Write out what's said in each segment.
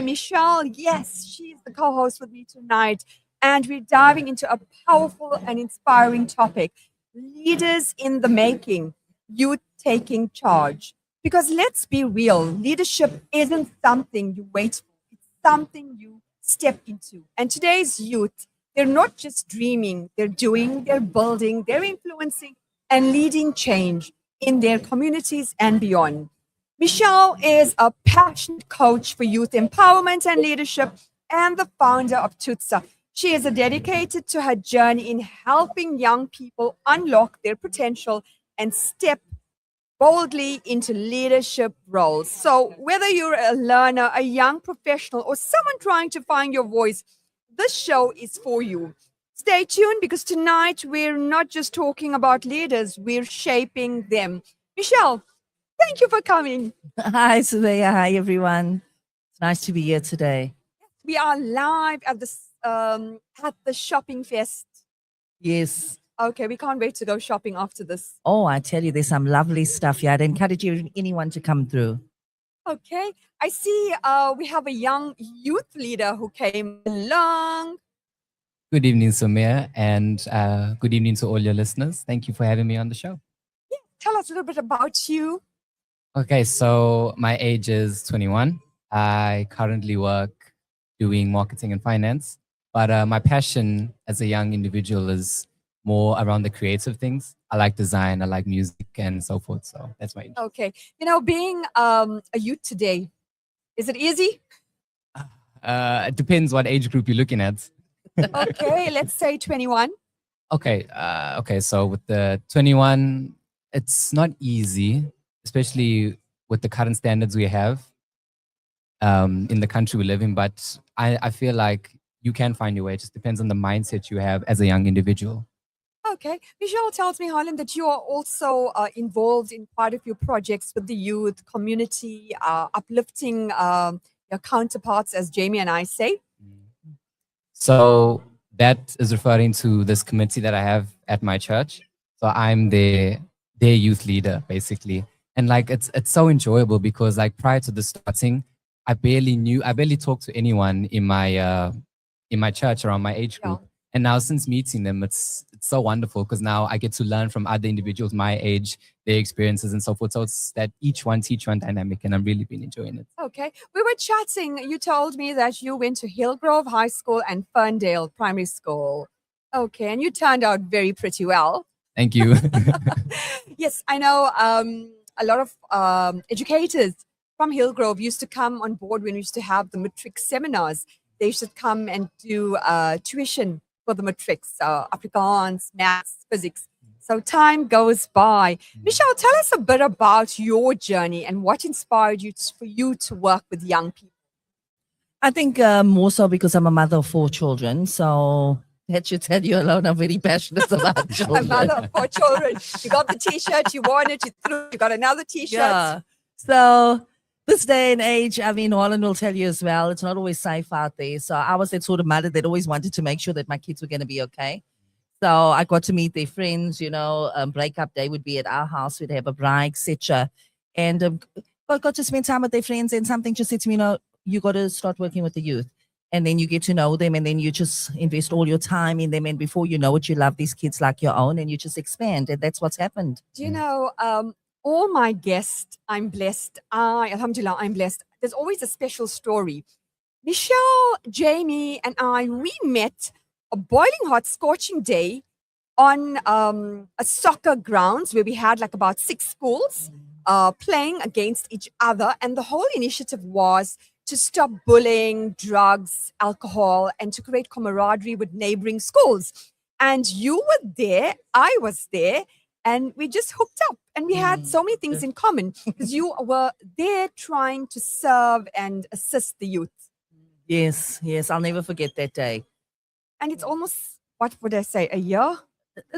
Michelle. Yes, she's the co host with me tonight. And we're diving into a powerful and inspiring topic: leaders in the making, youth taking charge. Because let's be real, leadership isn't something you wait for, it's something you step into. And today's youth, they're not just dreaming, they're doing, they're building, they're influencing, and leading change in their communities and beyond. Michelle is a passionate coach for youth empowerment and leadership and the founder of Tutsa. She is dedicated to her journey in helping young people unlock their potential and step boldly into leadership roles. So, whether you're a learner, a young professional, or someone trying to find your voice, this show is for you. Stay tuned because tonight we're not just talking about leaders, we're shaping them. Michelle, thank you for coming. Hi, Surveyor. Hi, everyone. It's nice to be here today. We are live at the shopping fest. Yes. Okay, we can't wait to go shopping after this. Oh, I tell you, there's some lovely stuff here. I'd encourage anyone to come through. Okay, I see we have a young youth leader who came along. Good evening, Sumia, and good evening to all your listeners. Thank you for having me on the show. Yeah, tell us a little bit about you. Okay, so my age is 21. I currently work doing marketing and finance, but my passion as a young individual is more around the creative things. I like design, I like music, and so forth. So that's my interest. Okay, being a youth today, is it easy? It depends what age group you're looking at. Okay, let's say 21. Okay. So with the 21, it's not easy, especially with the current standards we have in the country we live in. But I feel like you can find your way. It just depends on the mindset you have as a young individual. Okay. Michelle tells me, Harlan, that you are also involved in quite a few projects with the youth community, uplifting your counterparts, as Jamie and I say. So that is referring to this committee that I have at my church. So I'm their youth leader, basically. And like it's so enjoyable because like prior to the starting, I barely talked to anyone in my church around my age group. Yeah. And now since meeting them, it's so wonderful because now I get to learn from other individuals my age, their experiences and so forth. So it's that each one teach one dynamic, and I'm really been enjoying it. Okay. We were chatting. You told me that you went to Hillgrove High School and Ferndale Primary School. Okay. And you turned out very pretty well. Thank you. Yes, I know a lot of educators from Hillgrove used to come on board when we used to have the matric seminars. They should come and do tuition for the matrics, Afrikaans, maths, physics. So time goes by. Michelle, tell us a bit about your journey and what inspired you for you to work with young people. I think more so because I'm a mother of 4 children. So that should tell you alone, I'm very passionate about A children. mother of 4 children. You got the T-shirt, you worn it, you threw it, you got another T-shirt. Yeah. So this day and age, I mean, Holland will tell you as well, it's not always safe out there. So I was that sort of mother that always wanted to make sure that my kids were going to be okay. So I got to meet their friends, breakup day would be at our house. We'd have a bride, etc. And I got to spend time with their friends, and something just said to me, you got to start working with the youth. And then you get to know them, and then you just invest all your time in them. And before you know it, you love these kids like your own, and you just expand. And that's what's happened. Do you know, all my guests, I'm blessed. Alhamdulillah, I'm blessed. There's always a special story. Michelle, Jamie, and we met a boiling hot, scorching day on a soccer grounds where we had like about 6 schools playing against each other. And the whole initiative was to stop bullying, drugs, alcohol, and to create camaraderie with neighboring schools. And you were there, I was there, and we just hooked up. And we had so many things in common because you were there trying to serve and assist the youth. Yes, I'll never forget that day. And it's almost, what would I say, a year?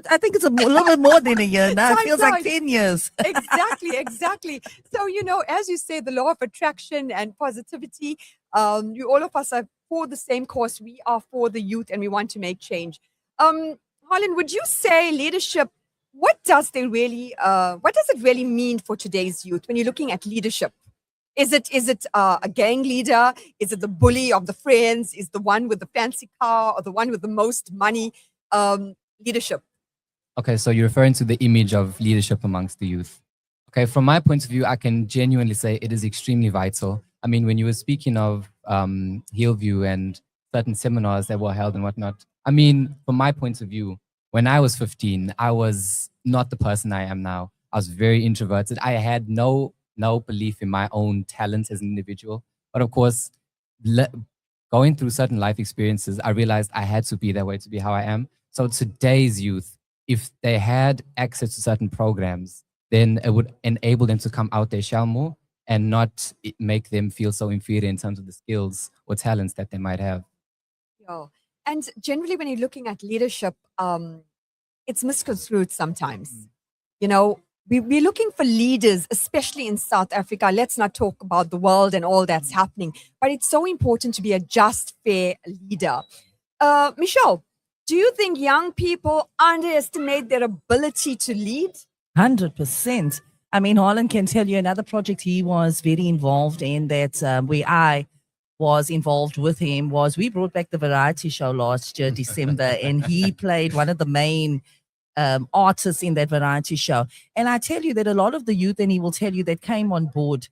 I think it's a little bit more than a year now. It Time feels like flies. 10 years. Exactly. So, as you say, the law of attraction and positivity, all of us are for the same cause. We are for the youth and we want to make change. Harlan, would you say leadership, what does it really mean for today's youth when you're looking at leadership? Is it a gang leader? Is it the bully of the friends? Is the one with the fancy car or the one with the most money? Leadership. Okay, so you're referring to the image of leadership amongst the youth. Okay, from my point of view, I can genuinely say it is extremely vital. I mean, when you were speaking of Hillview and certain seminars that were held and whatnot, I mean, from my point of view, when I was 15, I was not the person I am now. I was very introverted. I had no belief in my own talents as an individual. But of course, le- going through certain life experiences, I realized I had to be that way to be how I am. So today's youth, if they had access to certain programs, then it would enable them to come out their shell more and not make them feel so inferior in terms of the skills or talents that they might have. Yeah. And generally, when you're looking at leadership, it's misconstrued sometimes. You know, we're looking for leaders, especially in South Africa. Let's not talk about the world and all that's happening, but it's so important to be a just, fair leader. Michelle, do you think young people underestimate their ability to lead? 100%. I mean, Harlan can tell you another project he was very involved in that where I was involved with him was we brought back the variety show last year, December, and he played one of the main artists in that variety show. And I tell you that a lot of the youth, and he will tell you that came on board,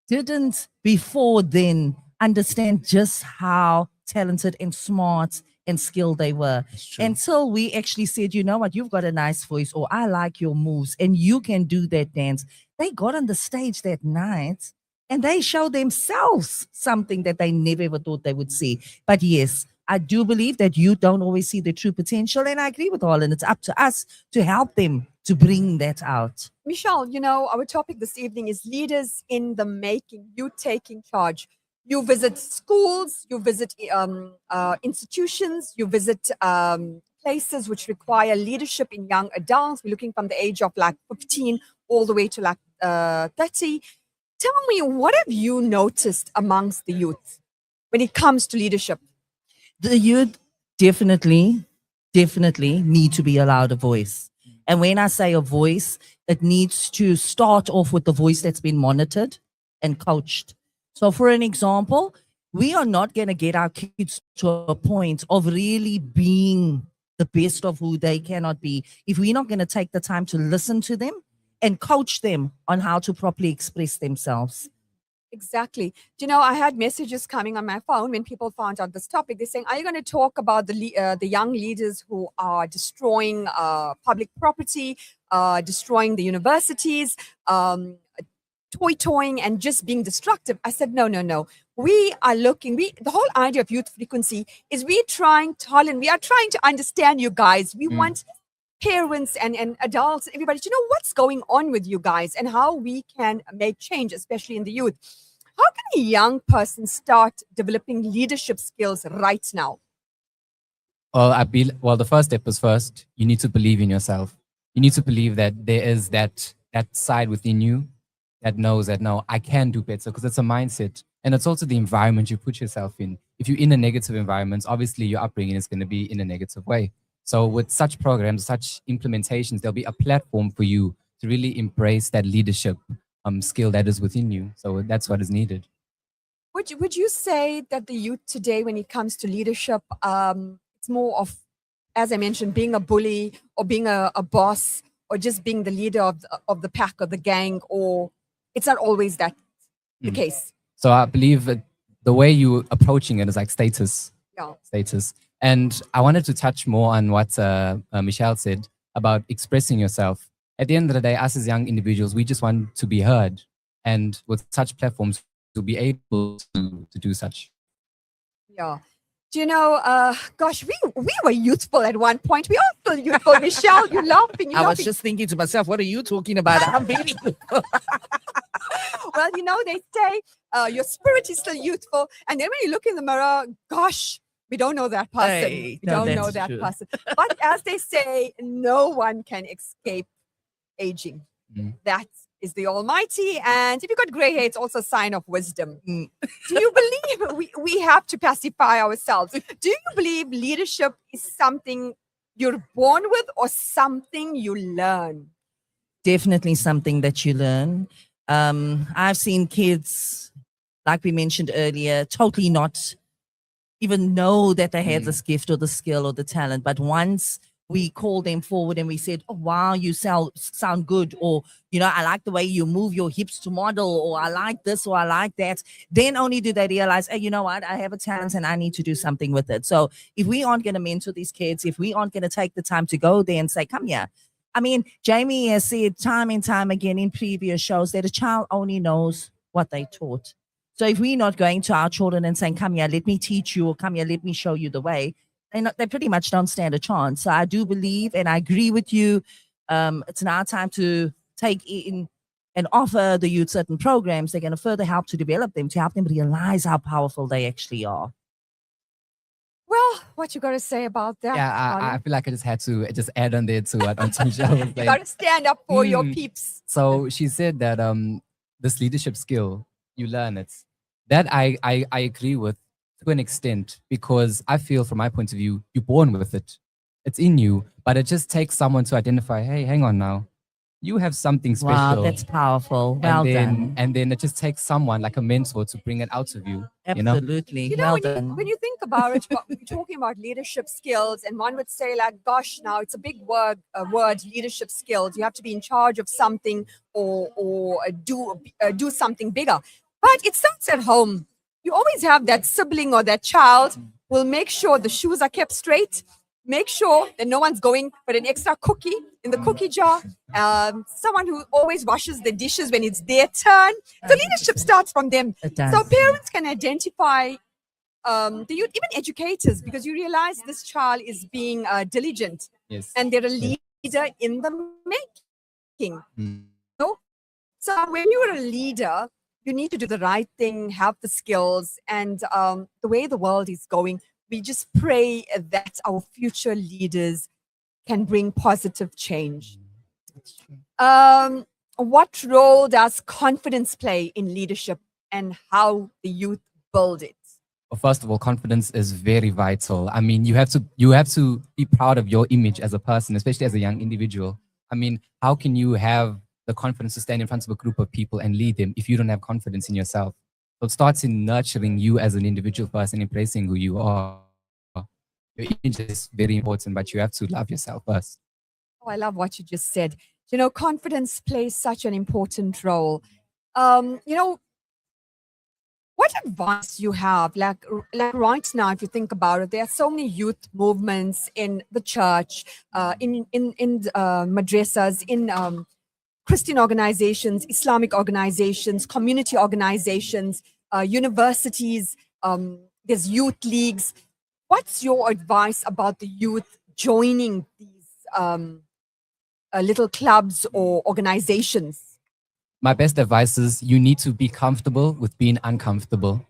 didn't before then understand just how talented and smart and skilled they were until we actually said, you know what, you've got a nice voice, or I like your moves, and you can do that dance. They got on the stage that night and they showed themselves something that they never ever thought they would see. But yes, I do believe that you don't always see the true potential. And I agree with Harlan. It's up to us to help them to bring that out. Michelle, you know, our topic this evening is leaders in the making, you taking charge. You visit schools, you visit institutions, you visit places which require leadership in young adults. We're looking from the age of like 15 all the way to like 30. Tell me, what have you noticed amongst the youth when it comes to leadership? The youth definitely need to be allowed a voice. And when I say a voice, it needs to start off with the voice that's been monitored and coached. So, for an example, we are not going to get our kids to a point of really being the best of who they cannot be if we're not going to take the time to listen to them and coach them on how to properly express themselves. Exactly. Do you know, I had messages coming on my phone when people found out this topic. They're saying, "Are you going to talk about the young leaders who are destroying public property, destroying the universities, toying and just being destructive?" I said, "No, no, no. We are looking. The whole idea of youth frequency is we are trying to understand you guys. We want parents and adults, everybody, to know what's going on with you guys and how we can make change, especially in the youth. How can a young person start developing leadership skills right now?" Well, the first step is first, you need to believe in yourself. You need to believe that there is that side within you that knows that, no, I can do better, because it's a mindset. And it's also the environment you put yourself in. If you're in a negative environment, obviously your upbringing is going to be in a negative way. So with such programs, such implementations, there'll be a platform for you to really embrace that leadership skill that is within you. So that's what is needed. Would you say that the youth today, when it comes to leadership, it's more of, as I mentioned, being a bully or being a boss or just being the leader of the pack or the gang, or it's not always that the case? So I believe that the way you approaching it is like status. Yeah. Status. And I wanted to touch more on what Michelle said about expressing yourself. At the end of the day, us as young individuals, we just want to be heard. And with such platforms, to be able to do such. Yeah. Do you know, gosh, we were youthful at one point. We all still youthful. Michelle, you're laughing. I was just thinking to myself, what are you talking about? I'm very Well, you know, they say your spirit is still youthful. And then when you look in the mirror, gosh, we don't know that person. Hey, we no, don't know that's that true. person. But as they say, no one can escape aging. That is the Almighty. And if you've got gray hair, it's also a sign of wisdom. Do you believe we have to pacify ourselves? Do you believe leadership is something you're born with or something you learn? Definitely something that you learn. I've seen kids like we mentioned earlier, totally not even know that they had this gift or the skill or the talent. But once we called them forward and we said, "Oh wow, you sound good," or "I like the way you move your hips to model," or "I like this," or "I like that," then only do they realize, "Hey, you know what? I have a talent and I need to do something with it." So if we aren't going to mentor these kids, if we aren't going to take the time to go there and say, "Come here." I mean, Jamie has said time and time again in previous shows that a child only knows what they taught. So if we're not going to our children and saying, "Come here, let me teach you," or "Come here, let me show you the way," they pretty much don't stand a chance. So I do believe, and I agree with you, it's now time to take in and offer the youth certain programs. They're going to further help to develop them, to help them realize how powerful they actually are. Well, what you got to say about that? Yeah, I Arlen? feel like I just had to just add on there to what Michelle was You saying. got to stand up for your Mm. peeps. So she said that this leadership skill, you learn it. That I agree with to an extent, because I feel from my point of view, you're born with it. It's in you, but it just takes someone to identify, hey, hang on now. You have something Wow, special. that's powerful. Well done. And then it just takes someone like a mentor to bring it out of you. You know? Absolutely. You know, Well when done. when you think about it, we're talking about leadership skills, and one would say, like, gosh, now it's a big word, leadership skills. You have to be in charge of something, or do something bigger. But it starts at home. You always have that sibling or that child will make sure the shoes are kept straight, make sure that no one's going for an extra cookie in the cookie jar. Someone who always washes the dishes when it's their turn. So leadership starts from them. It does. So parents can identify the youth, even educators, because you realize this child is being diligent, Yes. and they're a leader in the making. Mm. So when you're a leader, you need to do the right thing, have the skills, and the way the world is going, we just pray that our future leaders can bring positive change. What role does confidence play in leadership, and how the youth build it? Well, first of all, confidence is very vital. I mean, you have to be proud of your image as a person, especially as a young individual. I mean, how can you have the confidence to stand in front of a group of people and lead them if you don't have confidence in yourself? So it starts in nurturing you as an individual person, embracing who you are. Your image is very important, but you have to love yourself first. Oh, I love what you just said. You know, confidence plays such an important role. You know, what advice you have, like right now, if you think about it, there are so many youth movements in the church, in madrasas, in Christian organizations, Islamic organizations, community organizations, universities. There's youth leagues. What's your advice about the youth joining these little clubs or organizations? My best advice is you need to be comfortable with being uncomfortable,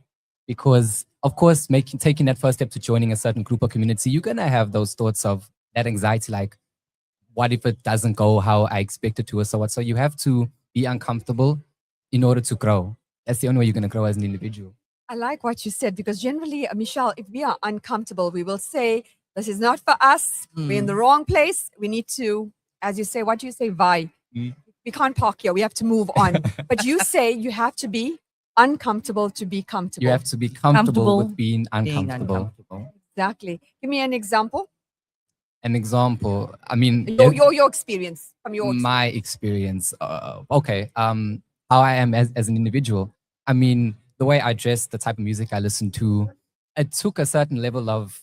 because of course taking that first step to joining a certain group or community, you're going to have those thoughts of that anxiety, like what if it doesn't go how I expected to, or so what. So you have to be uncomfortable in order to grow. That's the only way you're going to grow as an individual. I like what you said, because generally, Michelle, if we are uncomfortable, we will say, this is not for us. We're in the wrong place. We need to, as you say, what do you say? Why? We can't park here. We have to move on. But you say you have to be uncomfortable to be comfortable. You have to be comfortable Comfortable with being uncomfortable. Exactly. Give me an example. An example, I mean, Your experience from your my experience. Okay. How I am as an individual. I mean, the way I dress, the type of music I listen to, it took a certain level of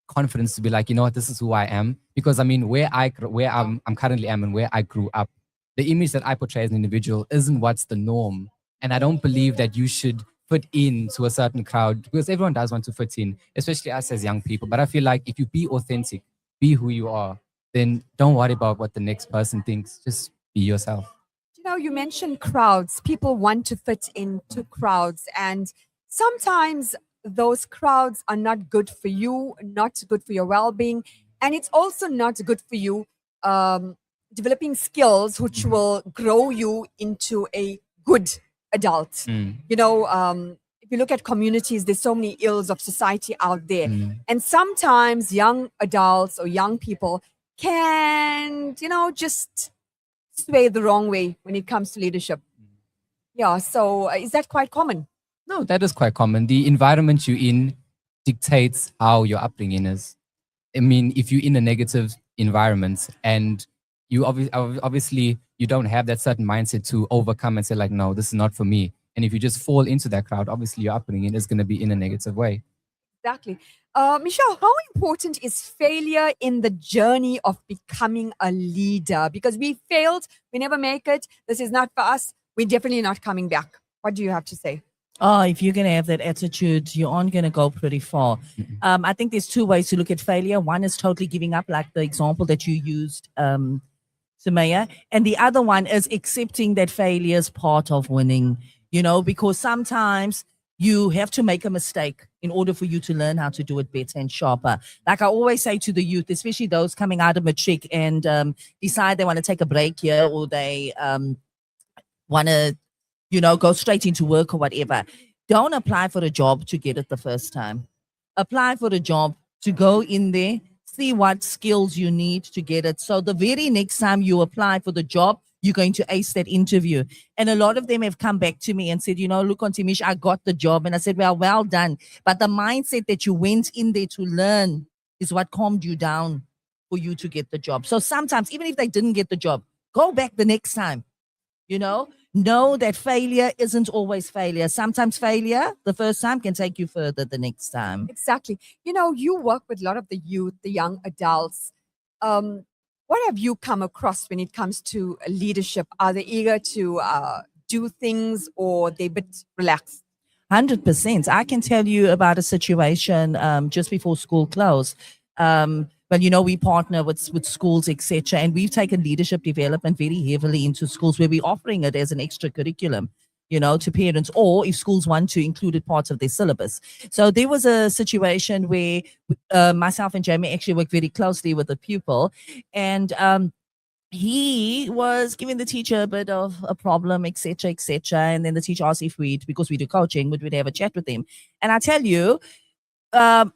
confidence to be like, you know what, this is who I am. Because I mean, where I'm currently am and where I grew up, the image that I portray as an individual isn't what's the norm. And I don't believe that you should fit in to a certain crowd, because everyone does want to fit in, especially us as young people. But I feel like if you be authentic, be who you are, then don't worry about what the next person thinks. Just be yourself. You know, you mentioned crowds. People want to fit into crowds, and sometimes those crowds are not good for you, not good for your well-being, and it's also not good for you developing skills which will grow you into a good adult. You know, if you look at communities, there's so many ills of society out there, and sometimes young adults or young people can, you know, just sway the wrong way when it comes to leadership. Yeah, so is that quite common? No, that is quite common. The environment you're in dictates how your upbringing is. I mean, if you're in a negative environment and you obviously you don't have that certain mindset to overcome and say like, no, this is not for me. And if you just fall into that crowd, obviously your upbringing is going to be in a negative way. Exactly. Michelle, how important is failure in the journey of becoming a leader? Because we failed, we never make it. This is not for us. We're definitely not coming back. What do you have to say? Oh, if you're going to have that attitude, you aren't going to go pretty far. I think there's two ways to look at failure. One is totally giving up, like the example that you used, Sumaya. And the other one is accepting that failure is part of winning, because sometimes you have to make a mistake in order for you to learn how to do it better and sharper. Like I always say to the youth, especially those coming out of matric and decide they want to take a break here or they want to go straight into work or whatever. Don't apply for a job to get it the first time. Apply for a job to go in there, see what skills you need to get it. So the very next time you apply for the job, you're going to ace that interview. And a lot of them have come back to me and said, look, Auntie Mish, I got the job. And I said, well done. But the mindset that you went in there to learn is what calmed you down for you to get the job. So sometimes, even if they didn't get the job, go back the next time, Know that failure isn't always failure. Sometimes failure the first time can take you further the next time. Exactly. You work with a lot of the youth, the young adults. What have you come across when it comes to leadership? Are they eager to do things or they a bit relaxed? 100%. I can tell you about a situation just before school closed. Well, we partner with schools, etc., and we've taken leadership development very heavily into schools where we're offering it as an extra curriculum, to parents, or if schools want to include it parts of their syllabus. So there was a situation where myself and Jamie actually worked very closely with the pupil, and he was giving the teacher a bit of a problem, etc., etc. And then the teacher asked if because we do coaching, we'd have a chat with him. And I tell you,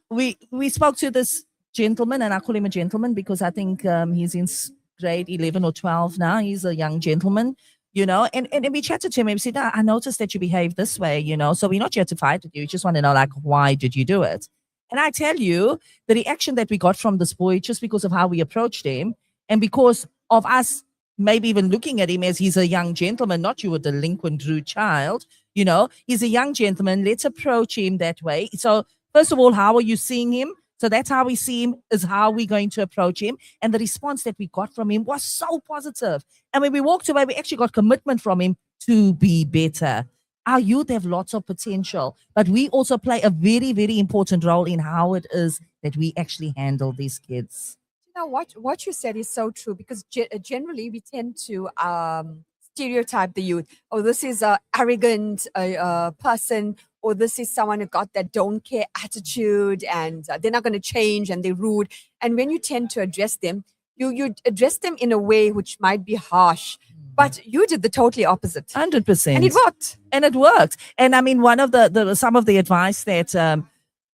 we spoke to this gentleman, and I call him a gentleman because I think he's in grade 11 or 12 now. He's a young gentleman, and we chatted to him and we said, I noticed that you behave this way, so we're not here to fight with you. We just want to know, like, why did you do it? And I tell you, the reaction that we got from this boy, just because of how we approached him and because of us maybe even looking at him as he's a young gentleman, not you a delinquent, rude child, he's a young gentleman. Let's approach him that way. So first of all, how are you seeing him? So that's how we see him, is how we're going to approach him. And the response that we got from him was so positive. And when we walked away, we actually got commitment from him to be better. Our youth have lots of potential, but we also play a very, very important role in how it is that we actually handle these kids. What you said is so true, because generally we tend to stereotype the youth. Oh, this is a arrogant person, or this is someone who got that don't care attitude, and they're not going to change, and they're rude. And when you tend to address them, you address them in a way which might be harsh, but you did the totally opposite. 100%. And it worked. And it worked. And I mean, one of the some of the advice that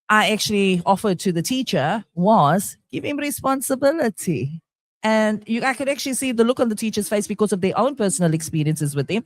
I actually offered to the teacher was give him responsibility. And I could actually see the look on the teacher's face because of their own personal experiences with him.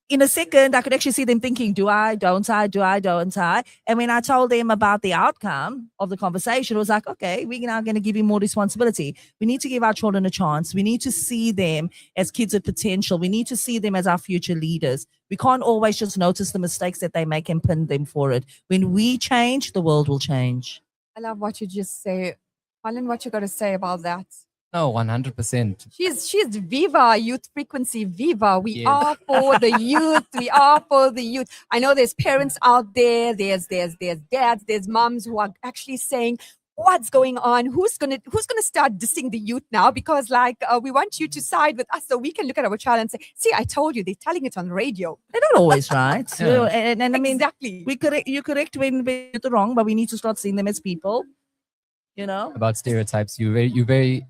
In a second, I could actually see them thinking, do I, don't I, do I, don't I? And when I told them about the outcome of the conversation, it was like, okay, we're now going to give him more responsibility. We need to give our children a chance. We need to see them as kids with potential. We need to see them as our future leaders. We can't always just notice the mistakes that they make and pin them for it. When we change, the world will change. I love what you just say. Holland, what you got to say about that? No, 100%. She's Viva Youth Frequency. Viva. We are for the youth. We are for the youth. I know there's parents out there. There's dads. There's moms who are actually saying, "What's going on? Who's gonna start dissing the youth now? Because we want you to side with us so we can look at our child and say, see, I told you. They're telling it on the radio. They're not always right. Yeah. And I mean, exactly. You correct when we're wrong, but we need to start seeing them as people. About stereotypes, you're very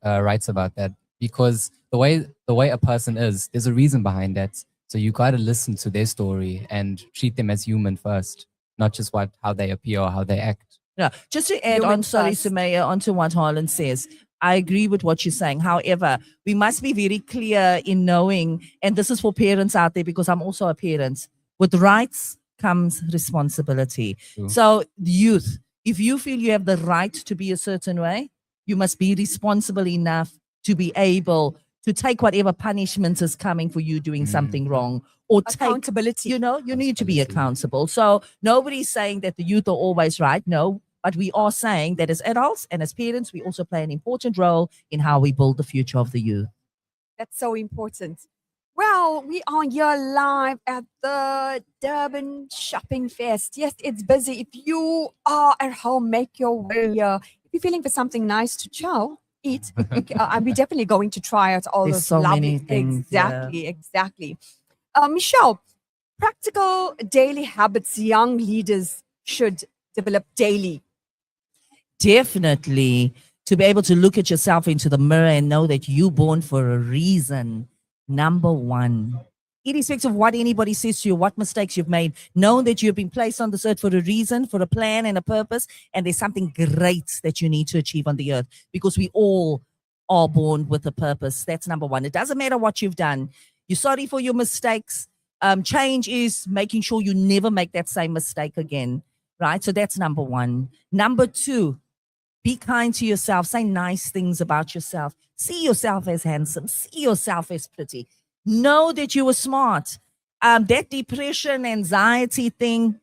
right about that, because the way a person is, there's a reason behind that. So you got to listen to their story and treat them as human first, not just how they appear or how they act. Yeah, just to add on, sorry, Sumaya, onto what Harlan says. I agree with what you're saying. However, we must be very clear in knowing, and this is for parents out there because I'm also a parent, with rights comes responsibility. True. So, the youth, if you feel you have the right to be a certain way, you must be responsible enough to be able to take whatever punishment is coming for you doing something wrong, or take, Accountability. you know, you need to be Accountability. accountable. So nobody's saying that the youth are always right. No, but we are saying that as adults and as parents, we also play an important role in how we build the future of the youth. That's so important. Well, we are here live at the Durban Shopping Fest. Yes, it's busy. If you are at home, make your way here. If you're feeling for something nice to chow, eat, I'll be definitely going to try out all There's those so lovely many things, yeah. Exactly. Michelle, practical daily habits young leaders should develop daily. Definitely, to be able to look at yourself into the mirror and know that you're born for a reason. Number one, irrespective of what anybody says to you, what mistakes you've made, know that you've been placed on this earth for a reason, for a plan and a purpose, and there's something great that you need to achieve on the earth, because we all are born with a purpose. That's number one. It doesn't matter what you've done. You're sorry for your mistakes. Change is making sure you never make that same mistake again, right? So that's number one. Number two, be kind to yourself. Say nice things about yourself. See yourself as handsome. See yourself as pretty. Know that you were smart. That depression, anxiety thing,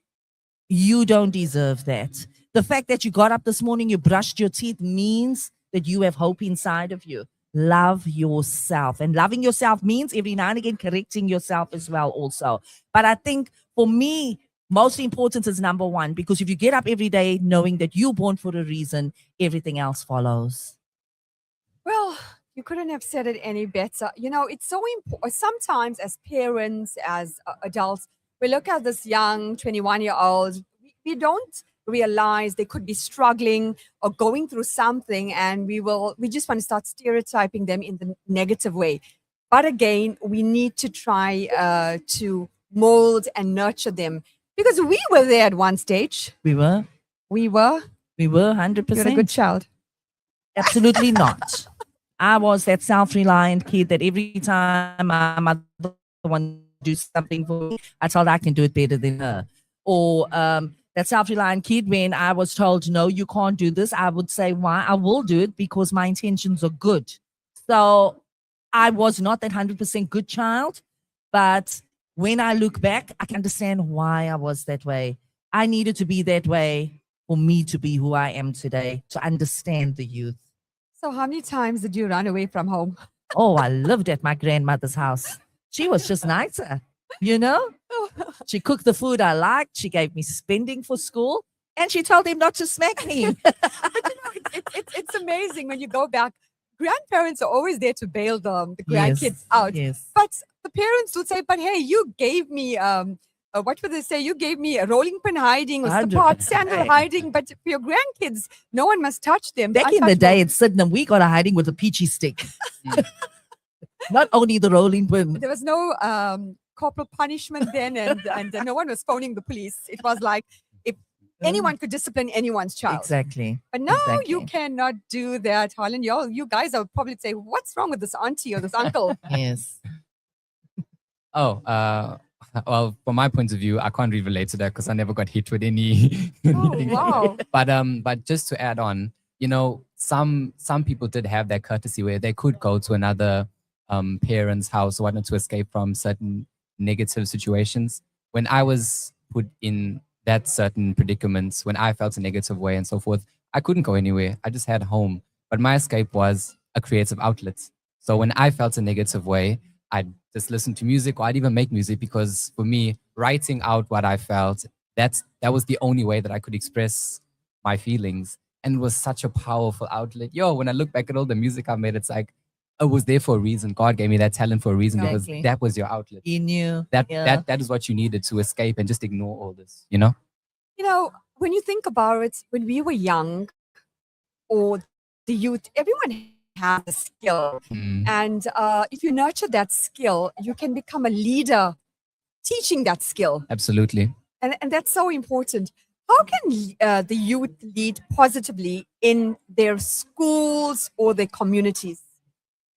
you don't deserve that. The fact that you got up this morning, you brushed your teeth, means that you have hope inside of you. Love yourself. And loving yourself means every now and again correcting yourself as well also. But I think for me, most important is number one, because if you get up every day knowing that you're born for a reason, everything else follows. Well, you couldn't have said it any better. You know, it's so important. Sometimes, as parents, as adults, we look at this young 21-year-old, we don't realize they could be struggling or going through something, and we just want to start stereotyping them in the negative way. But again, we need to try to mold and nurture them, because we were there at one stage. We were We were. 100%. You're a good child. Absolutely not. I was that self-reliant kid that every time my mother wanted to do something for me, I told her I can do it better than her. Or that self-reliant kid, when I was told, no, you can't do this, I would say, why? I will do it because my intentions are good. So I was not that 100% good child, but when I look back, I can understand why I was that way. I needed to be that way for me to be who I am today, to understand the youth. So, how many times did you run away from home? Oh, I lived at my grandmother's house. She was just nicer, you know? She cooked the food I liked. She gave me spending for school, and she told him not to smack me. But you know, it's amazing when you go back. Grandparents are always there to bail the grandkids out. Yes. But the parents would say, "But hey, you gave me what would they say? You gave me a rolling pin hiding or 100%. support sandal hiding, but for your grandkids, no one must touch them." Back in the day at Sydenham, we got a hiding with a peachy stick. Not only the rolling pin. There was no corporal punishment then, and no one was phoning the police. It was like if anyone could discipline anyone's child. Exactly. But no, Exactly. you cannot do that, Harlan. You guys will probably say, "What's wrong with this auntie or this uncle?" Yes. Oh, well, from my point of view, I can't really relate to that because I never got hit with any. Oh, wow. But just to add on, you know, some people did have that courtesy where they could go to another parent's house or whatnot to escape from certain negative situations. When I was put in that certain predicaments, when I felt a negative way and so forth, I couldn't go anywhere. I just had home. But my escape was a creative outlet. So when I felt a negative way, I'd just listen to music, or I'd even make music, because for me, writing out what I felt, that was the only way that I could express my feelings. And it was such a powerful outlet. When I look back at all the music I made, it's like, it was there for a reason. God gave me that talent for a reason, Exactly. because that was your outlet. He knew. That is what you needed to escape and just ignore all this, you know? You know, when you think about it, when we were young, or the youth, everyone has a skill. And if you nurture that skill, you can become a leader teaching that skill. Absolutely. And that's so important. How can the youth lead positively in their schools or their communities?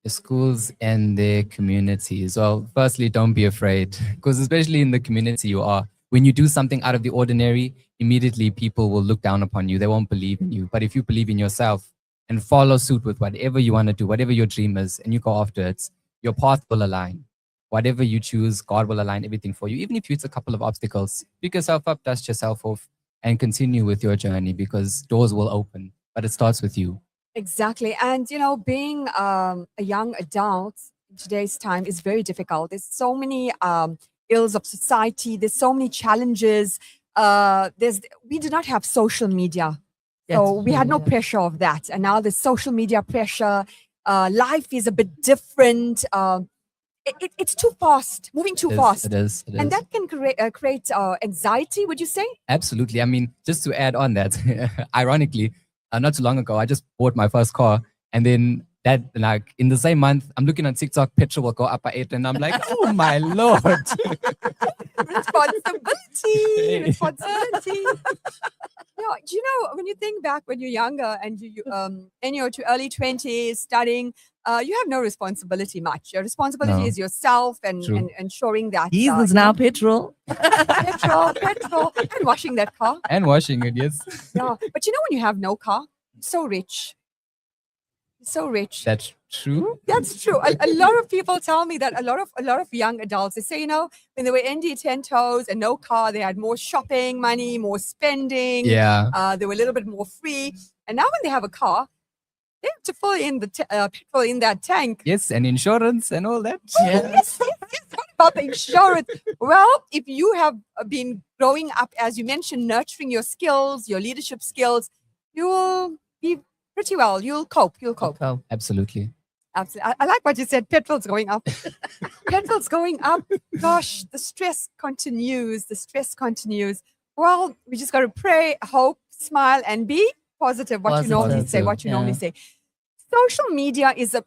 The schools and their communities. Well, firstly, don't be afraid, because especially in the community you are, when you do something out of the ordinary, immediately people will look down upon you. They won't believe in you. But if you believe in yourself and follow suit with whatever you want to do, whatever your dream is, and you go after it, your path will align. Whatever you choose, God will align everything for you. Even if it's a couple of obstacles, pick yourself up, dust yourself off, and continue with your journey, because doors will open. But it starts with you. Exactly. And, being a young adult in today's time is very difficult. There's so many ills of society, there's so many challenges. We do not have social media. So we had no pressure of that. And now there's social media pressure. Life is a bit different. It's too fast, moving too fast. It is. And that can create anxiety, would you say? Absolutely. I mean, just to add on that, ironically, not too long ago, I just bought my first car. And then that, like, in the same month, I'm looking on TikTok, petrol will go up by 8. And I'm like, oh my Lord. Responsibility. Do you know, when you think back when you're younger and you in your early 20s studying, you have no responsibility much. Your responsibility is yourself and ensuring that. Jesus, now petrol. petrol, and washing that car. And washing it, yes. Yeah, but when you have no car, you're so rich. You're so rich. That's true. That's true. A lot of people tell me that a lot of young adults, they say, when they were ND 10 toes and no car, they had more shopping money, more spending. Yeah. They were a little bit more free. And now when they have a car, they have to fill in the petrol in that tank. Yes, and insurance and all that. Yes. What about the insurance? Well, if you have been growing up, as you mentioned, nurturing your skills, your leadership skills, you will be pretty well. You'll cope. Absolutely. Absolutely. I like what you said. Petrol's going up. Petrol's going up. Gosh, the stress continues. Well, we just got to pray, hope, smile, and be positive. What you normally say. Social media is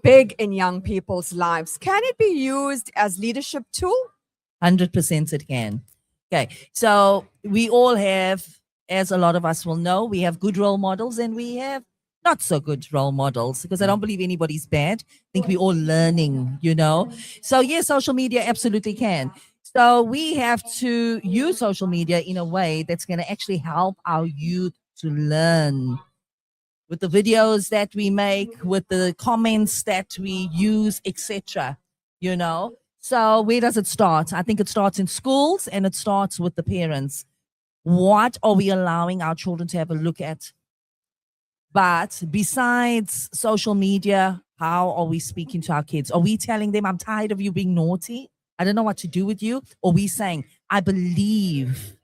big in young people's lives. Can it be used as leadership tool? 100% it can. Okay. So we all have, as a lot of us will know, we have good role models and we have not so good role models, because I don't believe anybody's bad. I think we're all learning, So yes, social media absolutely can. So we have to use social media in a way that's going to actually help our youth to learn, with the videos that we make, with the comments that we use, etc. So where does it start? I think it starts in schools, and it starts with the parents. What are we allowing our children to have a look at? But besides social media, how are we speaking to our kids? Are we telling them, I'm tired of you being naughty, I don't know what to do with you? Or are we saying, I believe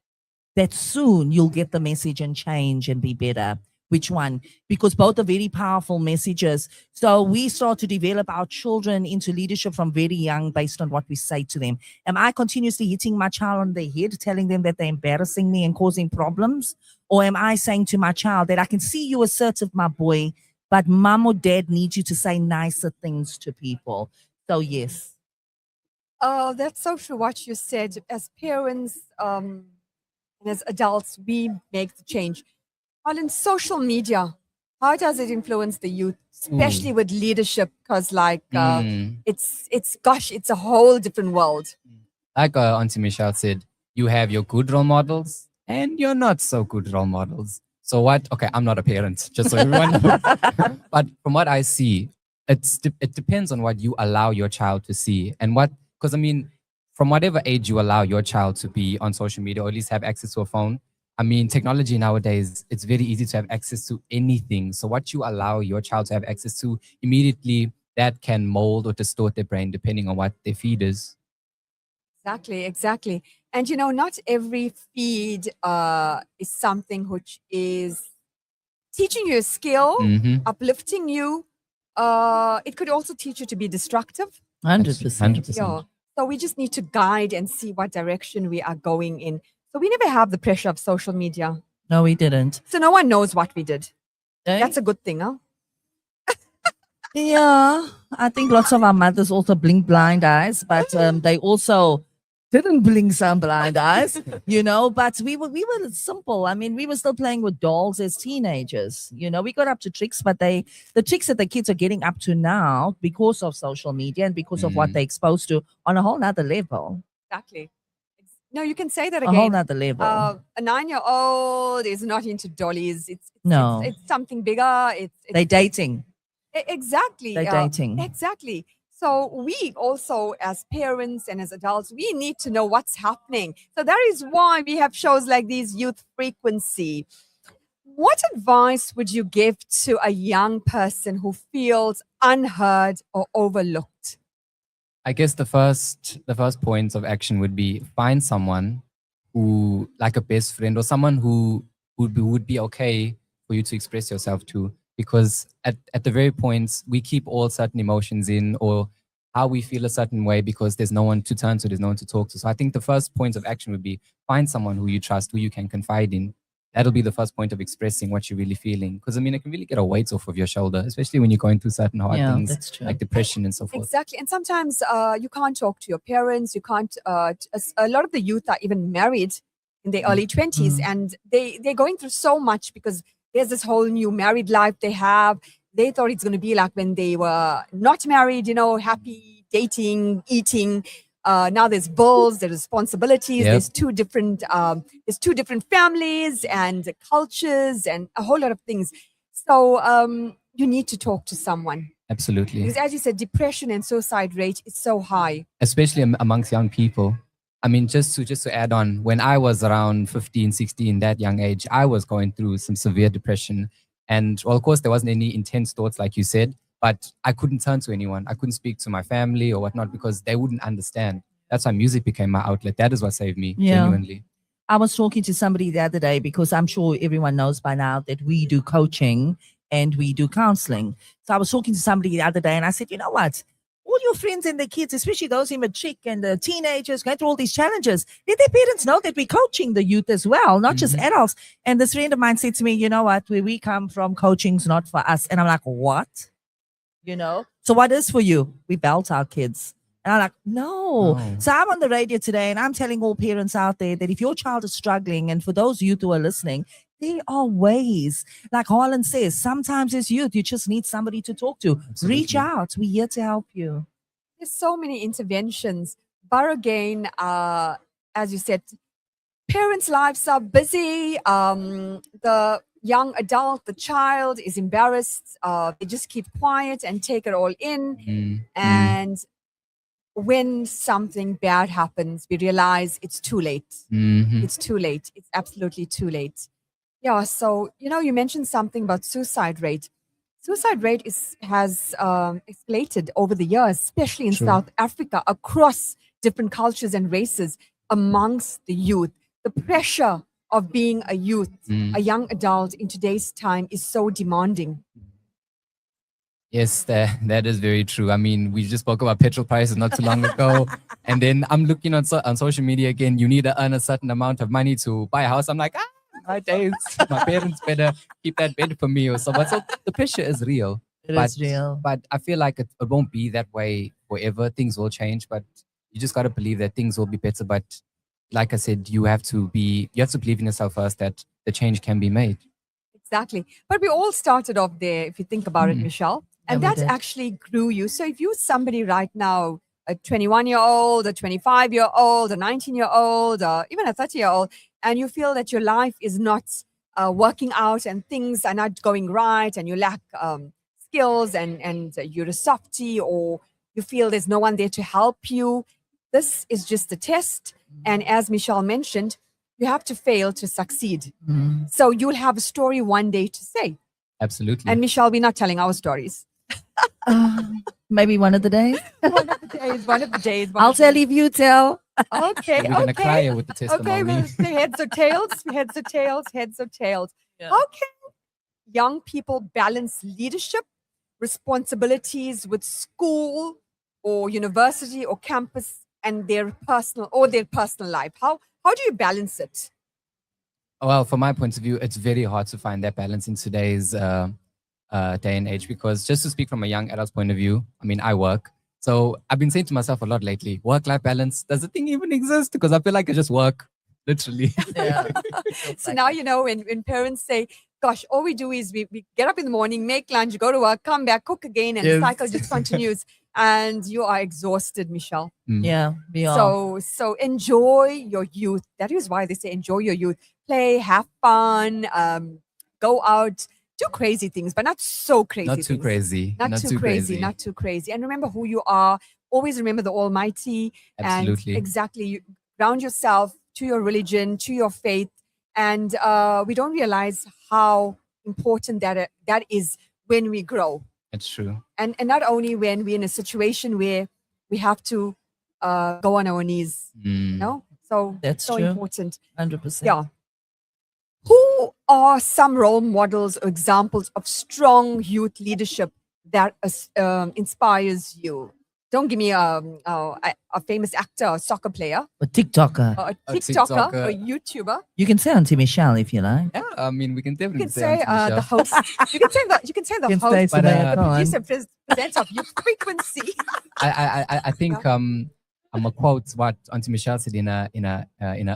that soon you'll get the message and change and be better? Which one? Because both are very powerful messages. So we start to develop our children into leadership from very young based on what we say to them. Am I continuously hitting my child on the head, telling them that they're embarrassing me and causing problems? Or am I saying to my child that I can see you assertive, my boy, but mom or dad needs you to say nicer things to people? So yes. Oh, that's so true what you said. As parents and as adults, we make the change. Well, in social media, how does it influence the youth, especially with leadership? Because it's a whole different world. Like Auntie Michelle said, you have your good role models and your not so good role models. So what? Okay, I'm not a parent, just so everyone knows. But from what I see, it depends on what you allow your child to see, and because I mean, from whatever age you allow your child to be on social media, or at least have access to a phone. I mean, technology nowadays, it's very easy to have access to anything. So what you allow your child to have access to, immediately that can mold or distort their brain depending on what their feed is. Exactly. And not every feed is something which is teaching you a skill, uplifting you. It could also teach you to be destructive. 100%. Yeah. So we just need to guide and see what direction we are going in. So we never have the pressure of social media. No, we didn't. So no one knows what we did. Eh? That's a good thing, huh? Yeah, I think lots of our mothers also blink blind eyes, but they also didn't blink some blind eyes, but we were simple. I mean, we were still playing with dolls as teenagers. We got up to tricks, but the tricks that the kids are getting up to now because of social media and because of what they're exposed to on a whole nother level. Exactly. No, you can say that A whole again. nother level. A 9-year-old is not into dollies. No. It's something bigger. They're dating. Exactly. They're dating. Exactly. So we also, as parents and as adults, we need to know what's happening. So that is why we have shows like these, Youth Frequency. What advice would you give to a young person who feels unheard or overlooked? I guess the first points of action would be find someone who, like a best friend or someone who would be okay for you to express yourself to, because at the very points we keep all certain emotions in, or how we feel a certain way, because there's no one to turn to, there's no one to talk to. So I think the first point of action would be find someone who you trust, who you can confide in. That'll be the first point of expressing what you're really feeling. Because I mean, it can really get a weight off of your shoulder, especially when you're going through certain hard things that's true. like depression and so forth. Exactly. And sometimes you can't talk to your parents. You can't, a lot of the youth are even married in their early 20s, and they're going through so much because there's this whole new married life they have. They thought it's going to be like when they were not married, happy, dating, eating. Now there's bills, there's responsibilities. Yep. There's two different families and cultures and a whole lot of things. So you need to talk to someone. Absolutely. Because as you said, depression and suicide rate is so high. Especially amongst young people. I mean, just to add on, when I was around 15, 16, that young age, I was going through some severe depression. And well, of course, there wasn't any intense thoughts like you said, but I couldn't turn to anyone. I couldn't speak to my family or whatnot because they wouldn't understand. That's why music became my outlet. That is what saved me, genuinely. I was talking to somebody the other day, because I'm sure everyone knows by now that we do coaching and we do counseling. So I was talking to somebody the other day and I said, you know what? All your friends and their kids, especially those in matric and the teenagers going through all these challenges, let their parents know that we're coaching the youth as well, not just adults. And this friend of mine said to me, you know what, where we come from, coaching's not for us. And I'm like, what? So what is for you? We belt our kids. And I'm like, no. So I'm on the radio today and I'm telling all parents out there that if your child is struggling, and for those youth who are listening, there are ways. Like Harlan says, sometimes as youth, you just need somebody to talk to. Absolutely. Reach out. We're here to help you. There's so many interventions. But again, as you said, parents' lives are busy. The young adult, the child is embarrassed. They just keep quiet and take it all in. And when something bad happens, we realize it's too late. It's too late. It's absolutely too late. Yeah. So, you mentioned something about suicide rate. Suicide rate has escalated over the years, especially in South Africa, across different cultures and races amongst the youth. The pressure of being a youth, a young adult in today's time is so demanding. Yes, that is very true. I mean, we just spoke about petrol prices not too long ago. And then I'm looking on social media again, you need to earn a certain amount of money to buy a house. I'm like, my days, my parents better keep that bed for me or something. So the pressure is real. It is real. But I feel like it won't be that way forever. Things will change, but you just got to believe that things will be better. But like I said, you have to believe in yourself first, that the change can be made. Exactly. But we all started off there, if you think about it, Michelle. And that actually grew you. So if you're somebody right now, a 21-year-old, a 25-year-old, a 19-year-old, or even a 30-year-old, and you feel that your life is not working out and things are not going right and you lack skills and you're a softie, or you feel there's no one there to help you, this is just a test. And as Michelle mentioned, you have to fail to succeed. So you'll have a story one day to say. Absolutely. And Michelle, we're not telling our stories. Maybe one of the days. One of the days. I'll tell if you tell. Okay. We're going to cry with the testimony. Okay, we'll say heads or tails. Heads or tails. Heads or tails. Yeah. How can young people balance leadership, responsibilities with school or university or campus and their personal life? How do you balance it? Well, from my point of view, it's very hard to find that balance in today's day and age, because just to speak from a young adult's point of view, I mean, I work. So I've been saying to myself a lot lately, work-life balance, does the thing even exist? Because I feel like I just work, literally. Yeah. So now, when parents say, gosh, all we do is we get up in the morning, make lunch, go to work, come back, cook again, and the cycle just continues. and you are exhausted, Michelle. Yeah, we are. So enjoy your youth. That is why they say enjoy your youth. Play, have fun, go out, do crazy things, but not so crazy. Not too things. crazy. Not too crazy. Not too crazy. And remember who you are. Always remember the Almighty. Absolutely. And exactly, you ground yourself to your religion, to your faith, and we don't realize how important that is when we grow. That's true. And not only when we're in a situation where we have to go on our knees, you know. So That's so true. important. 100%. Yeah. Who are some role models or examples of strong youth leadership that inspires you? Don't give me a famous actor or soccer player, A TikToker. or a A TikToker, TikToker. or a YouTuber. You can say Auntie Michelle if you like. Yeah, I mean, we can You definitely can say Auntie the Michelle. host. You can say the Can host, say But, Samaya the Khan. producer, presenter of Youth Frequency. I think I'm a quote what Auntie Michelle said in a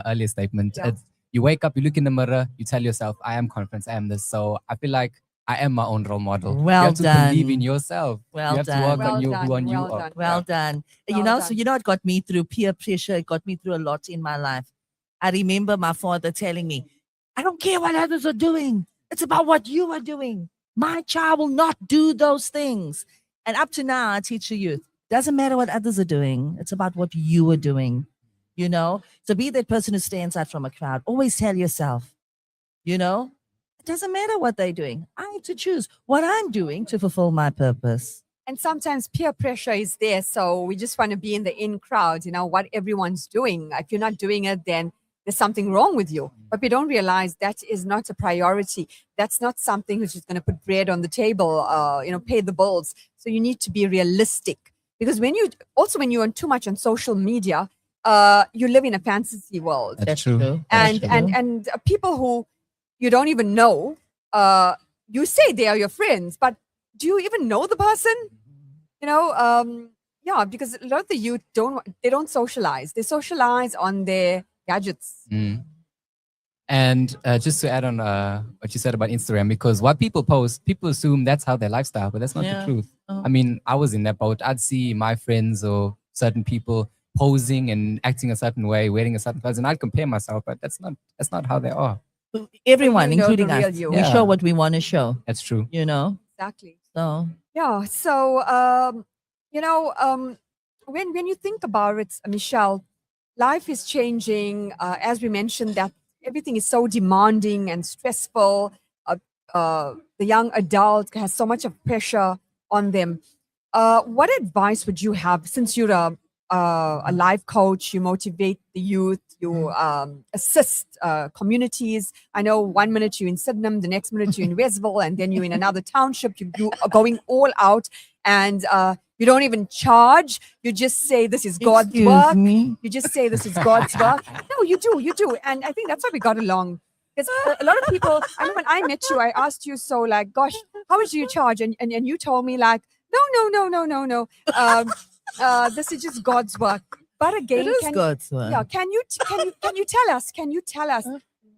earlier statement. Yeah. It's, you wake up, you look in the mirror, you tell yourself, I am confident, I am this. So I feel like I am my own role model. Well you have to believe in done. yourself. Well you have to done. work Well on you, done, who on you well are. done. Well done. Well You know, done. so you know, it got me through peer pressure. It got me through a lot in my life. I remember my father telling me, I don't care what others are doing. It's about what you are doing. My child will not do those things. And up to now, I teach the youth. Doesn't matter what others are doing. It's about what you are doing. You know, so be that person who stands out from a crowd. Always tell yourself, you know, it doesn't matter what they're doing. I need to choose what I'm doing to fulfill my purpose. And sometimes peer pressure is there, so we just want to be in the in crowd. You know what everyone's doing. If you're not doing it, then there's something wrong with you. But we don't realize that is not a priority. That's not something which is going to put bread on the table. Pay the bills. So you need to be realistic, because when you're on too much on social media, you live in a fantasy world. That's true. and That's true. and people who you don't even know, you say they are your friends, but do you even know the person? Because a lot of the youth don't socialize. They socialize on their gadgets. And just to add on what you said about Instagram, because what people post, people assume that's how their lifestyle, but that's not Yeah. the truth. Oh. I mean, I was in that boat. I'd see my friends or certain people posing and acting a certain way, wearing a certain clothes, and I'd compare myself, but that's not how they are. Everyone, you know including the real us, you. we Yeah. show what we want to show, That's true. you know? Exactly. So, Yeah. So, when you think about it, Michelle, life is changing. As we mentioned, that everything is so demanding and stressful. The young adult has so much of pressure on them. What advice would you have, since you're a life coach, you motivate the youth, you assist communities? I know 1 minute you're in Sydenham, the next minute you're in Westville, and then you're in another township. You are going all out, and you don't even charge. You just say this is God's excuse work. me. You just say this is God's work. No, you do. And I think that's why we got along. Because a lot of people, I know when I met you, I asked you, so like, gosh, how much do you charge? And you told me like, no. This is just God's work. But again, It is God's work. yeah, can you tell us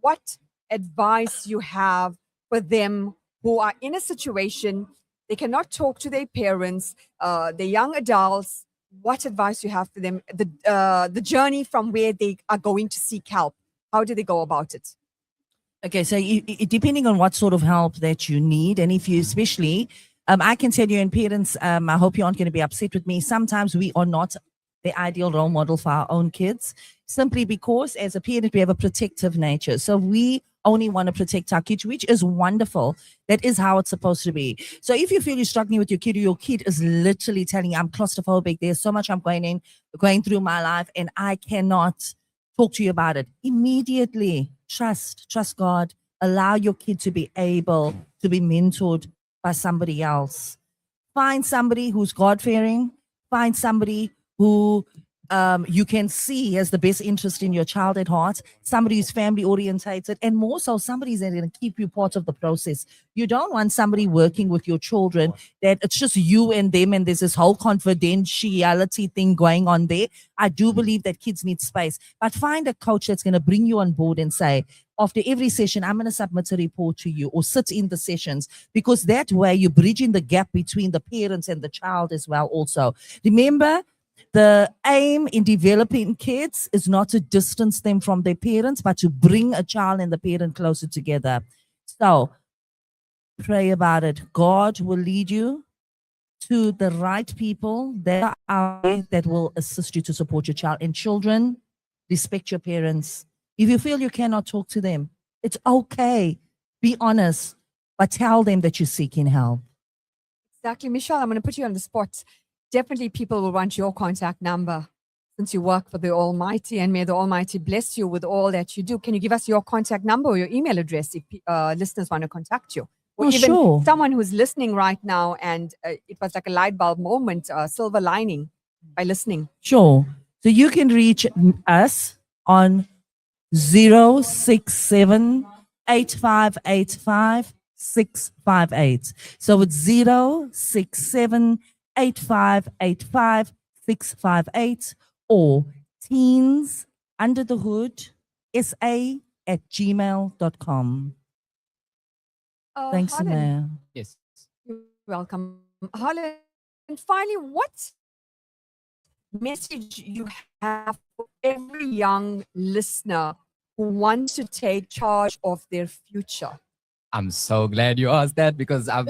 what advice you have for them who are in a situation they cannot talk to their parents, the young adults? What advice you have for them? The journey from where they are going to seek help. How do they go about it? Okay, so depending on what sort of help that you need, and if you especially, I can tell you, and parents, I hope you aren't going to be upset with me. Sometimes we are not the ideal role model for our own kids, simply because as a parent, we have a protective nature. So we only want to protect our kids, which is wonderful. That is how it's supposed to be. So if you feel you're struggling with your kid is literally telling you, I'm claustrophobic, there's so much I'm going through my life, and I cannot talk to you about it. Immediately trust God. Allow your kid to be able to be mentored by somebody else. Find somebody who's God-fearing. Find somebody who you can see has the best interest in your child at heart, somebody who's family orientated, and more so somebody who's going to keep you part of the process. You don't want somebody working with your children that it's just you and them and there's this whole confidentiality thing going on there. I do believe that kids need space, but find a coach that's going to bring you on board and say, after every session, I'm going to submit a report to you or sit in the sessions, because that way you're bridging the gap between the parents and the child as well. Also, remember, the aim in developing kids is not to distance them from their parents, but to bring a child and the parent closer together. So pray about it. God will lead you to the right people that are out there that will assist you to support your child. And children, respect your parents. If you feel you cannot talk to them, it's okay. Be honest, but tell them that you're seeking help. Exactly. Michelle, I'm going to put you on the spot. Definitely people will want your contact number since you work for the Almighty, and may the Almighty bless you with all that you do. Can you give us your contact number or your email address if listeners want to contact you? Or Oh, even sure. someone who's listening right now and it was like a light bulb moment, silver lining by listening. Sure. So you can reach us on 067 8585 658. So it's 067 8585 658 or teens under the hood sa@gmail.com. Thanks, Harlan, Samaya. Yes. you're welcome. Harlan, and finally, what message you have for every young listener who wants to take charge of their future? I'm so glad you asked that because I've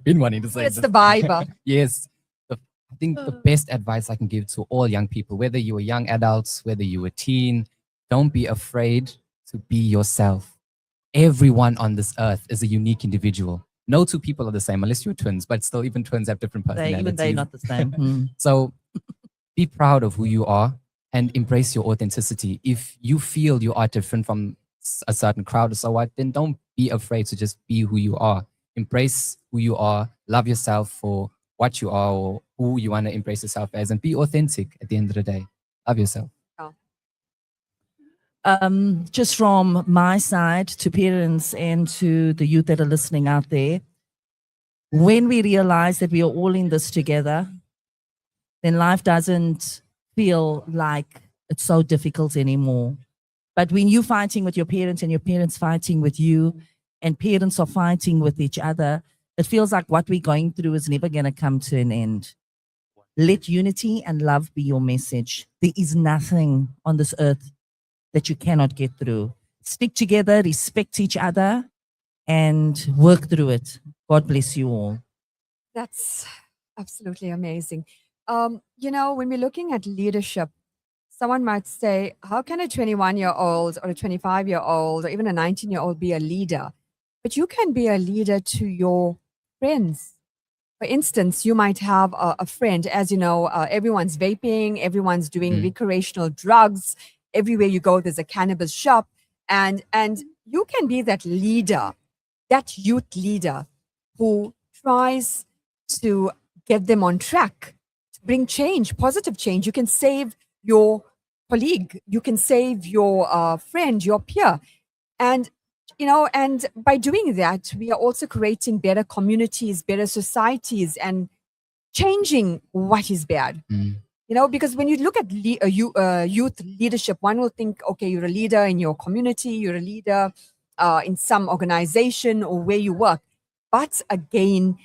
been wanting to say It's this. the Bible. Yes. I think the best advice I can give to all young people, whether you are young adults, whether you are teen, don't be afraid to be yourself. Everyone on this earth is a unique individual. No two people are the same unless you're twins, but still even twins have different personalities. Even they're not the same. So be proud of who you are and embrace your authenticity. If you feel you are different from a certain crowd or so what, then don't be afraid to just be who you are. Embrace who you are. Love yourself for what you are or who you want to embrace yourself as, and be authentic at the end of the day. Love yourself. Just from my side to parents and to the youth that are listening out there, when we realize that we are all in this together, then life doesn't feel like it's so difficult anymore. But when you're fighting with your parents and your parents fighting with you and parents are fighting with each other, it feels like what we're going through is never going to come to an end. Let unity and love be your message. There is nothing on this earth that you cannot get through. Stick together, respect each other, and work through it. God bless you all. That's absolutely amazing. When we're looking at leadership, someone might say, how can a 21-year-old or a 25-year-old or even a 19-year-old be a leader? But you can be a leader to your friends. For instance, you might have a friend, as you know, everyone's vaping, everyone's doing recreational drugs. Everywhere you go, there's a cannabis shop. And you can be that leader, that youth leader who tries to get them on track, to bring change, positive change. You can save your colleague, you can save your friend, your peer. And by doing that, we are also creating better communities, better societies, and changing what is bad. Because when you look at youth leadership, one will think, okay, you're a leader in your community, you're a leader in some organization or where you work. But again,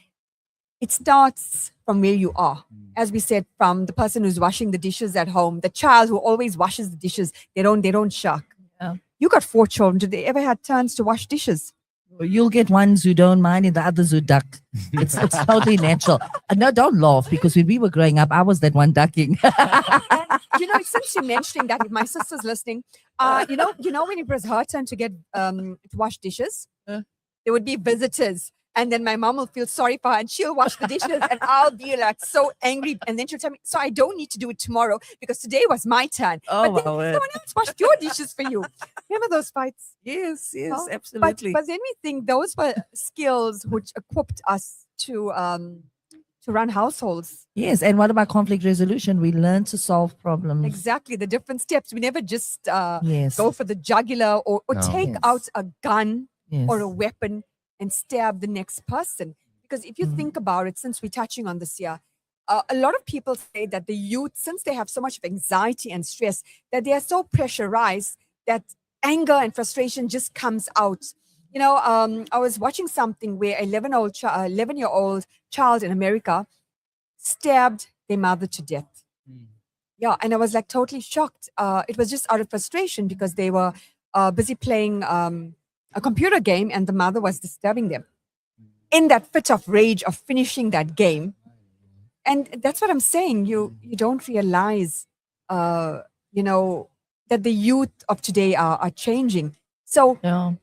it starts from where you are. As we said, from the person who's washing the dishes at home, the child who always washes the dishes, they don't shirk. Yeah. You got 4 children. Did they ever had turns to wash dishes? You'll get ones who don't mind and the others who duck. It's totally natural. No, don't laugh, because when we were growing up, I was that one ducking. And, since you're mentioning that, if my sister's listening, when it was her turn to get to wash dishes, there would be visitors. And then my mom will feel sorry for her and she'll wash the dishes and I'll be like so angry. And then she'll tell me, so I don't need to do it tomorrow because today was my turn. Oh, but then someone else washed your dishes for you. Remember those fights? Yes, Oh, absolutely. But then we think those were skills which equipped us to to run households. Yes. And what about conflict resolution? We learn to solve problems. Exactly, the different steps. We never just Yes. go for the jugular or No. take Yes. out a gun Yes. or a weapon and stab the next person. Because if you Mm. think about it, since we're touching on this here, a lot of people say that the youth, since they have so much of anxiety and stress, that they are so pressurized that anger and frustration just comes out. You know, I was watching something where 11-year-old child in America stabbed their mother to death. Yeah, and I was like totally shocked. It was just out of frustration because they were busy playing a computer game and the mother was disturbing them. In that fit of rage of finishing that game, and that's what I'm saying. You don't realize, you know, that the youth of today are changing. So Yeah.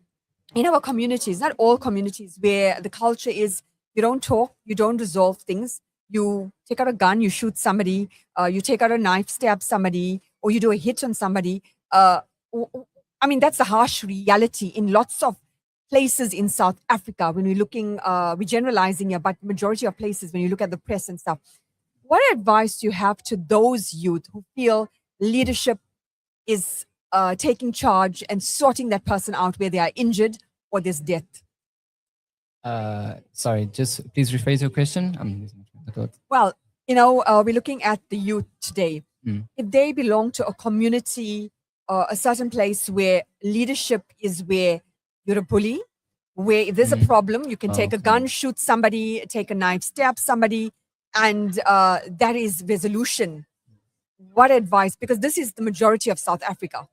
in our communities, not all communities, where the culture is you don't talk, you don't resolve things, you take out a gun, you shoot somebody, you take out a knife, stab somebody, or you do a hit on somebody. I mean, that's the harsh reality in lots of places in South Africa. When we're looking, we're generalizing here, but majority of places, when you look at the press and stuff, what advice do you have to those youth who feel leadership is taking charge and sorting that person out where they are injured or there's death? Sorry, just please rephrase your question. I'm losing my train of thought. Well, you know, we're looking at the youth today. Mm. If they belong to a community, a certain place where leadership is where you're a bully, where if there's a problem, you can take a Okay. gun, shoot somebody, take a knife, stab somebody, and that is resolution. What advice? Because this is the majority of South Africa.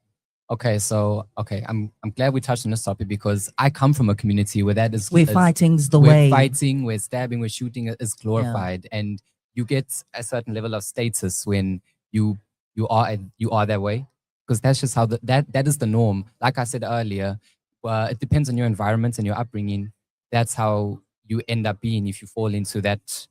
Okay, so I'm glad we touched on this topic because I come from a community where that is Where is- fighting's the where way. fighting, where stabbing, where shooting is glorified, and you get a certain level of status when you are that way because that's just how that is the norm. Like I said earlier, it depends on your environment and your upbringing. That's how you end up being if you fall into that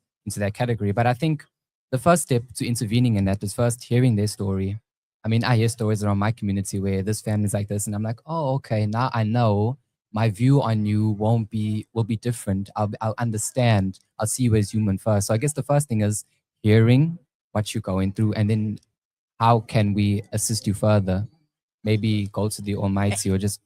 category. But I think the first step to intervening in that is first hearing their story. I mean, I hear stories around my community where this family's like this, and I'm like, oh, okay, now I know my view on you will be different. I'll understand. I'll see you as human first. So I guess the first thing is hearing what you're going through, and then how can we assist you further? Maybe go to the Almighty, or just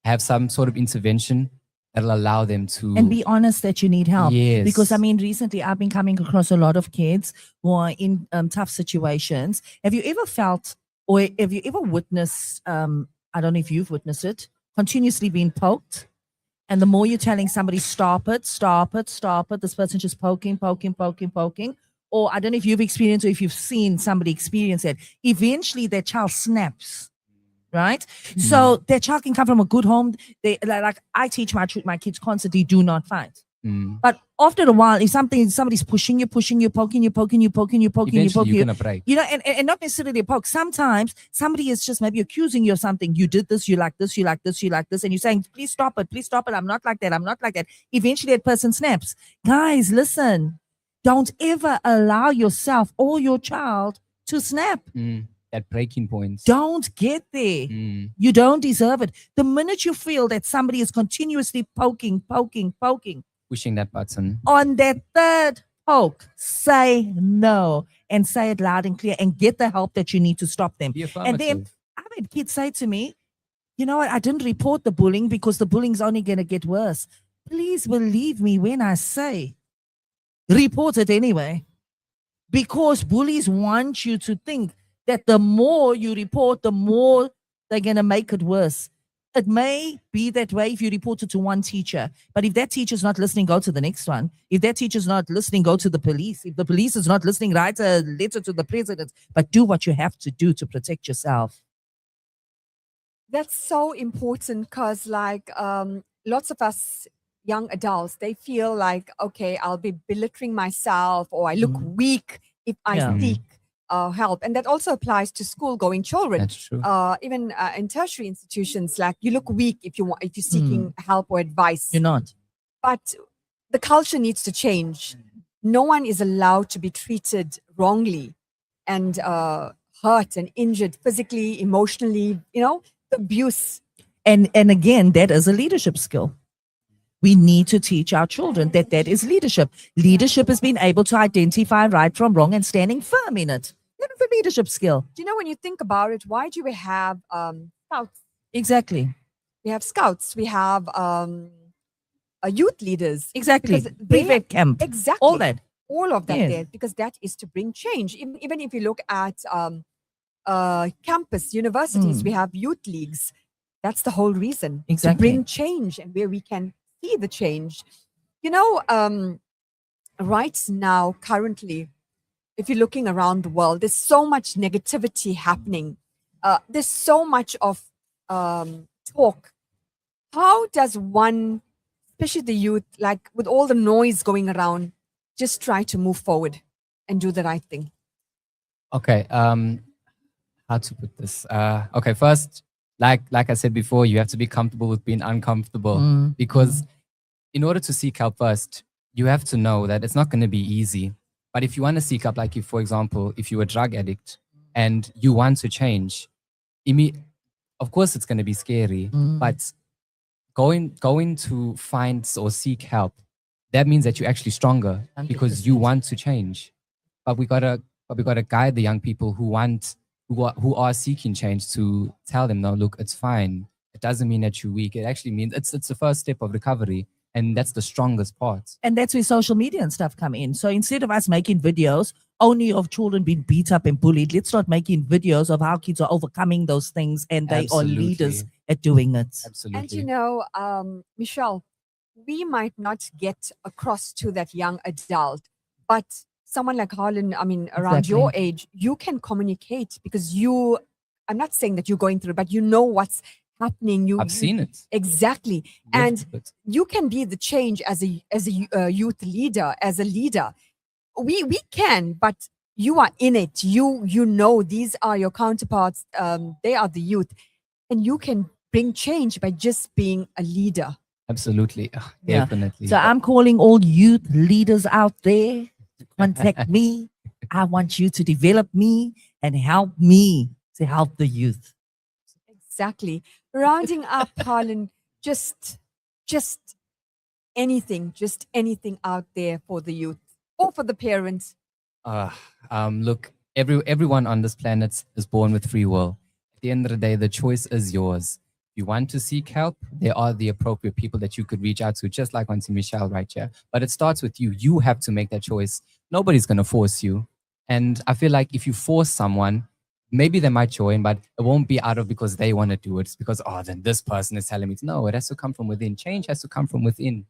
have some sort of intervention that'll allow them to And be honest that you need help. Yes. Because I mean, recently I've been coming across a lot of kids who are in tough situations. Have you ever felt, or have you ever witnessed, I don't know if you've witnessed it, continuously being poked? And the more you're telling somebody, stop it, this person just poking. Or I don't know if you've experienced or if you've seen somebody experience it. Eventually their child snaps. Right? So their child can come from a good home. They like I teach my kids constantly, do not fight. But after a while, if somebody's pushing you, poking you. eventually you're gonna break. You know, and not necessarily a poke. Sometimes somebody is just maybe accusing you of something. You did this, you like this, and you're saying, please stop it, I'm not like that. Eventually that person snaps. Guys, listen, don't ever allow yourself or your child to snap. That breaking point. Don't get there. You don't deserve it. The minute you feel that somebody is continuously poking, Pushing that button. on that third poke, say no and say it loud and clear and get the help that you need to stop them. Be And then affirmative. I've had kids say to me, you know what, I didn't report the bullying because the bullying's only going to get worse. Please believe me when I say report it anyway. Because bullies want you to think that the more you report, the more they're going to make it worse. It may be that way if you report it to one teacher, but if that teacher's not listening, go to the next one. If that teacher's not listening, go to the police. If the police is not listening, write a letter to the president, but do what you have to do to protect yourself. That's so important because, like, lots of us young adults, they feel like, okay, I'll be belittling myself or I look weak if I Yeah. seek help. And that also applies to school-going children. That's true. Even in tertiary institutions, like you look weak if you're seeking help or advice. You're not. But the culture needs to change. No one is allowed to be treated wrongly and hurt and injured physically, emotionally, you know, the abuse. And again, that is a leadership skill. We need to teach our children that that is leadership. Leadership is being able to identify right from wrong and standing firm in it. That is a leadership skill. Do you know, when you think about it, why do we have scouts? Exactly. We have scouts. We have youth leaders. Exactly. Because they- Prefect camp. Exactly. All that. All of that Yes. there, because that is to bring change. Even if you look at campus universities, we have youth leagues. That's the whole reason, to Exactly. bring change and where we can see the change. You know, right now, currently, if you're looking around the world, there's so much negativity happening. There's so much of talk. How does one, especially the youth, like with all the noise going around, just try to move forward and do the right thing? Okay. How to put this? Okay. First, like I said before, you have to be comfortable with being uncomfortable, because in order to seek help first, you have to know that it's not going to be easy. But if you want to seek help, like if, for example, if you're a drug addict and you want to change, of course it's going to be scary. But going to find or seek help, that means that you're actually stronger because you want to change. But we gotta guide the young people who are seeking change, to tell them, no, look, it's fine. It doesn't mean that you're weak. It actually means it's the first step of recovery, and that's the strongest part. And that's where social media and stuff come in. So instead of us making videos only of children being beat up and bullied, let's start making videos of how kids are overcoming those things, and they are leaders at doing it. Absolutely. And you know, Michelle, we might not get across to that young adult, but someone like Harlan, I mean, around your age, you can communicate, because I'm not saying that you're going through, but you know what's happening. I've seen it. Exactly. And you can be the change as a youth leader, as a leader. We can, but you are in it. You know, these are your counterparts. They are the youth, and you can bring change by just being a leader. Absolutely. Yeah. Definitely. So I'm calling all youth leaders out there to contact me. I want you to develop me and help me to help the youth. Exactly. Rounding up, Harlan, just anything out there for the youth or for the parents. Look, everyone on this planet is born with free will. At the end of the day, the choice is yours. If you want to seek help, there are the appropriate people that you could reach out to, just like Auntie Michelle right here. But it starts with you. You have to make that choice. Nobody's going to force you. And I feel like if you force someone, maybe they might join, but it won't be out of because they want to do it. It's because, then this person is telling me to. No, it has to come from within. Change has to come from within.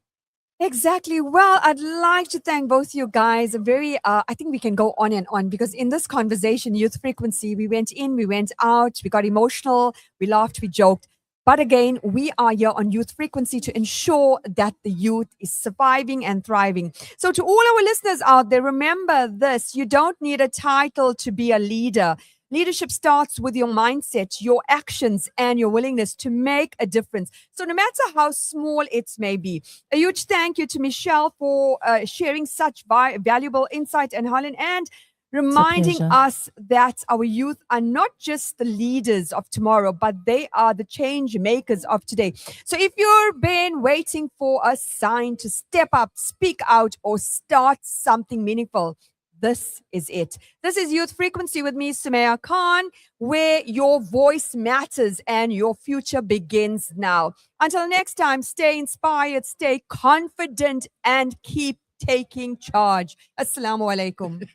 Exactly. Well, I'd like to thank both you guys. I think we can go on and on, because in this conversation, Youth Frequency, we went in, we went out, we got emotional, we laughed, we joked. But again, we are here on Youth Frequency to ensure that the youth is surviving and thriving. So to all our listeners out there, remember this: you don't need a title to be a leader. Leadership starts with your mindset, your actions, and your willingness to make a difference. So no matter how small it may be. A huge thank you to Michelle for sharing such valuable insight, and Harlan, and reminding us that our youth are not just the leaders of tomorrow, but they are the change makers of today. So if you've been waiting for a sign to step up, speak out, or start something meaningful, this is it. This is Youth Frequency with me, Sumaya Khan, where your voice matters and your future begins now. Until next time, stay inspired, stay confident, and keep taking charge. Assalamu alaikum.